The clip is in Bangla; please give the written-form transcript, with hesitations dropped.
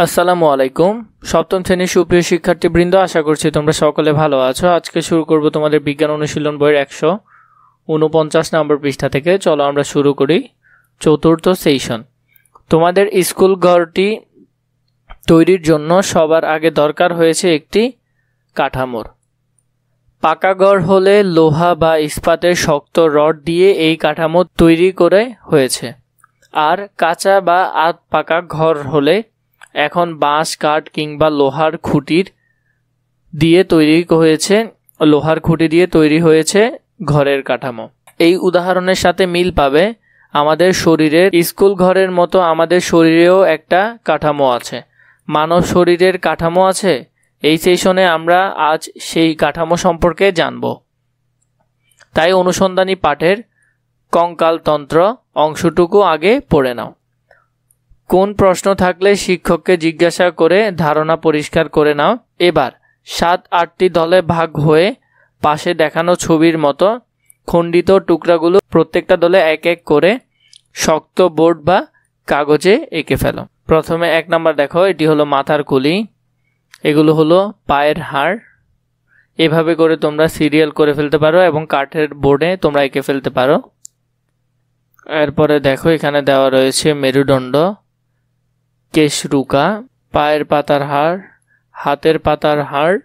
আসসালামু আলাইকুম। সপ্তম শ্রেণীর সুপ্রিয় শিক্ষার্থীবৃন্দ, আশা করছি তোমরা সকলে ভালো আছো। আজকে শুরু করব তোমাদের বিজ্ঞান অনুশীলন বইয়ের 149 নম্বর পৃষ্ঠা থেকে। চলো আমরা শুরু করি চতুর্থ সেশন। তোমাদের স্কুল ঘরটি তৈরির জন্য সবার আগে দরকার হয়েছে একটি কাঠামোর। পাকা ঘর হলে লোহা বা ইস্পাতের শক্ত রড দিয়ে এই কাঠামো তৈরি করে হয়েছে, আর কাঁচা বা আধ পাকা ঘর হলে এখন বাঁশ, কাঠ কিংবা লোহার খুঁটি দিয়ে তৈরি হয়েছে ঘরের কাঠামো। এই উদাহরণের সাথে মিল পাবে। আমাদের শরীরের স্কুল ঘরের মতো আমাদের শরীরেও একটা কাঠামো আছে, মানব শরীরের কাঠামো আছে। এই সেশনে আমরা আজ সেই কাঠামো সম্পর্কে জানব। তাই অনুসন্ধানী পাঠের কঙ্কালতন্ত্র অংশটুকু আগে পড়ে নাও। কোন প্রশ্ন থাকলে শিক্ষককে জিজ্ঞাসা করে ধারণা পরিষ্কার করে নাও। এবার 7-8টি দলে ভাগ হয়ে পাশে দেখানো ছবির মতো খণ্ডিত টুকরাগুলো প্রত্যেকটা দলে এক এক করে শক্ত বোর্ড বা কাগজে এঁকে ফেলো। প্রথমে 1 নাম্বার দেখো, এটি হলো মাথার খুলি, এগুলো হলো পায়ের হাড়। এভাবে করে তোমরা সিরিয়াল করে ফেলতে পারো এবং কাঠের বোর্ডে তোমরা এঁকে ফেলতে পারো। এরপরে দেখো, এখানে দেওয়া রয়েছে মেরুদণ্ড, কেশরুকা, পায়ের পাতার হাড়, হাতের পাতার হাড়,